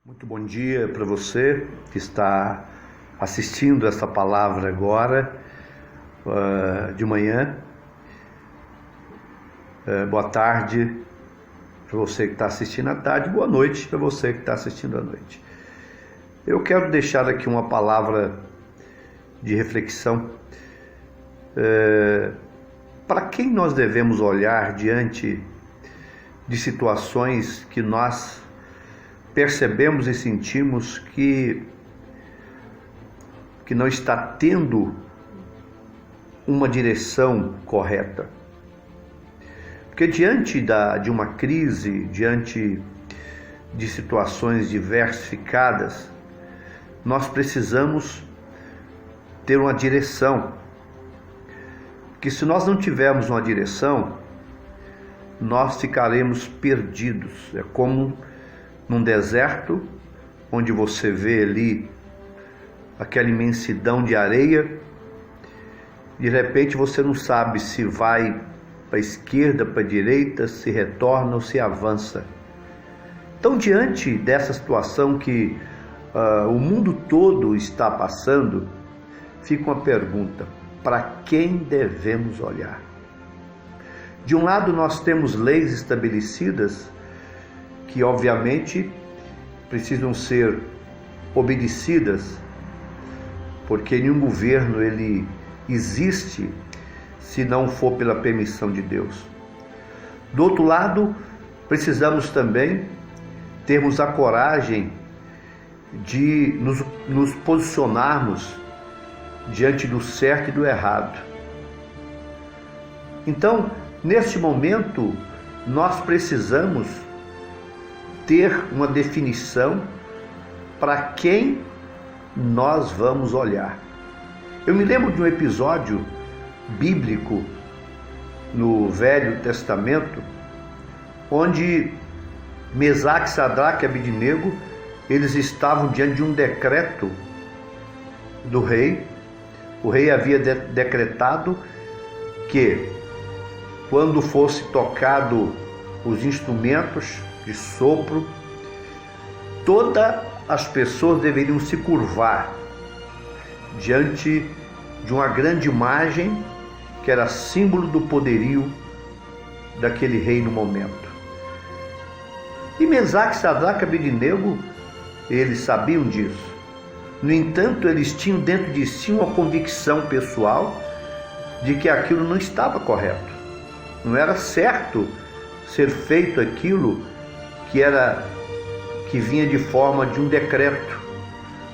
Muito bom dia para você que está assistindo essa palavra agora de manhã. Boa tarde para você que está assistindo à tarde, boa noite para você que está assistindo à noite. Eu quero deixar aqui uma palavra de reflexão. Para quem nós devemos olhar diante de situações que nós percebemos e sentimos que não está tendo uma direção correta? Porque diante de uma crise, diante de situações diversificadas, nós precisamos ter uma direção. Porque se nós não tivermos uma direção, nós ficaremos perdidos. É como num deserto, onde você vê ali aquela imensidão de areia, de repente você não sabe se vai para a esquerda, para a direita, se retorna ou se avança. Então, diante dessa situação que o mundo todo está passando, fica uma pergunta: para quem devemos olhar? De um lado, nós temos leis estabelecidas que obviamente precisam ser obedecidas, porque nenhum governo ele existe se não for pela permissão de Deus. Do outro lado, precisamos também termos a coragem de nos posicionarmos diante do certo e do errado. Então, neste momento, nós precisamos ter uma definição para quem nós vamos olhar. Eu me lembro de um episódio bíblico no Velho Testamento, onde Mesaque, Sadraque e Abednego, eles estavam diante de um decreto do rei. O rei havia decretado que quando fosse tocado os instrumentos de sopro, todas as pessoas deveriam se curvar diante de uma grande imagem que era símbolo do poderio daquele rei no momento. E Mesaque, Sadraque e Abednego, eles sabiam disso. No entanto, eles tinham dentro de si uma convicção pessoal de que aquilo não estava correto. Não era certo ser feito aquilo que vinha de forma de um decreto,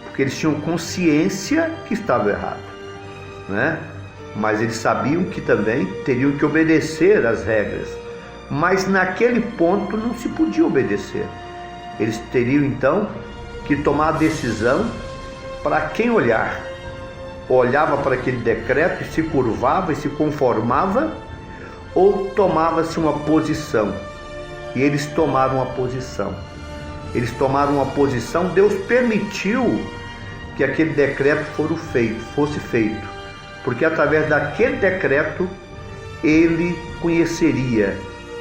porque eles tinham consciência que estava errado, né? Mas eles sabiam que também teriam que obedecer às regras, mas naquele ponto não se podia obedecer. Eles teriam então que tomar a decisão para quem olhar. Olhava para aquele decreto e se curvava e se conformava, ou tomava-se uma posição. E eles tomaram uma posição. Eles tomaram uma posição. Deus permitiu que aquele decreto fosse feito, porque através daquele decreto ele conheceria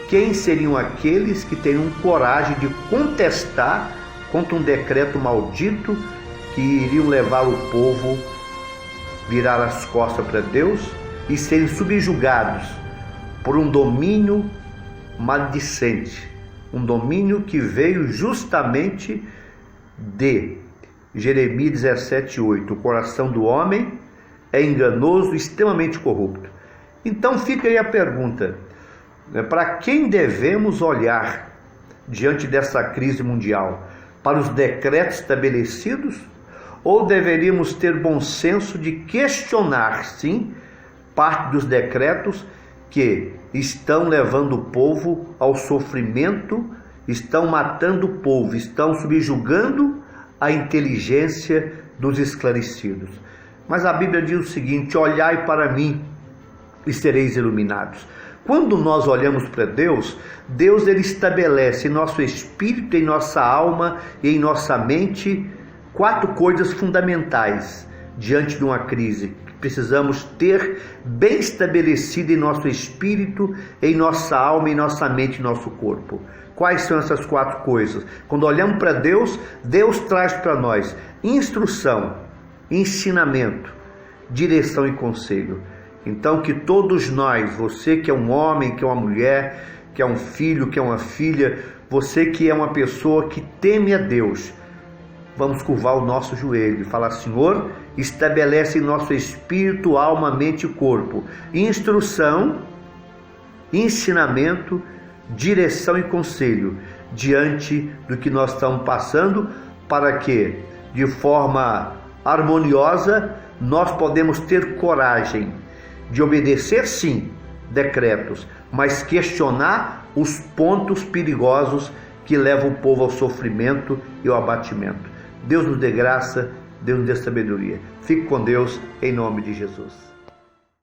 quem seriam aqueles que teriam coragem de contestar contra um decreto maldito que iriam levar o povo a virar as costas para Deus e serem subjugados por um domínio maledicente, um domínio que veio justamente de Jeremias 17:8. O coração do homem é enganoso e extremamente corrupto. Então fica aí a pergunta: para quem devemos olhar diante dessa crise mundial? Para os decretos estabelecidos? Ou deveríamos ter bom senso de questionar, sim, parte dos decretos que estão levando o povo ao sofrimento, estão matando o povo, estão subjugando a inteligência dos esclarecidos? Mas a Bíblia diz o seguinte: olhai para mim e sereis iluminados. Quando nós olhamos para Deus, Deus ele estabelece em nosso espírito, em nossa alma e em nossa mente 4 coisas fundamentais diante de uma crise que precisamos ter bem estabelecido em nosso espírito, em nossa alma, em nossa mente, em nosso corpo. Quais são essas 4 coisas? Quando olhamos para Deus, Deus traz para nós instrução, ensinamento, direção e conselho. Então que todos nós, você que é um homem, que é uma mulher, que é um filho, que é uma filha, você que é uma pessoa que teme a Deus, vamos curvar o nosso joelho e falar: Senhor, estabelece em nosso espírito, alma, mente e corpo instrução, ensinamento, direção e conselho diante do que nós estamos passando, para que de forma harmoniosa nós podemos ter coragem de obedecer sim decretos, mas questionar os pontos perigosos que levam o povo ao sofrimento e ao abatimento. Deus nos dê graça, Deus nos dê sabedoria. Fique com Deus, em nome de Jesus.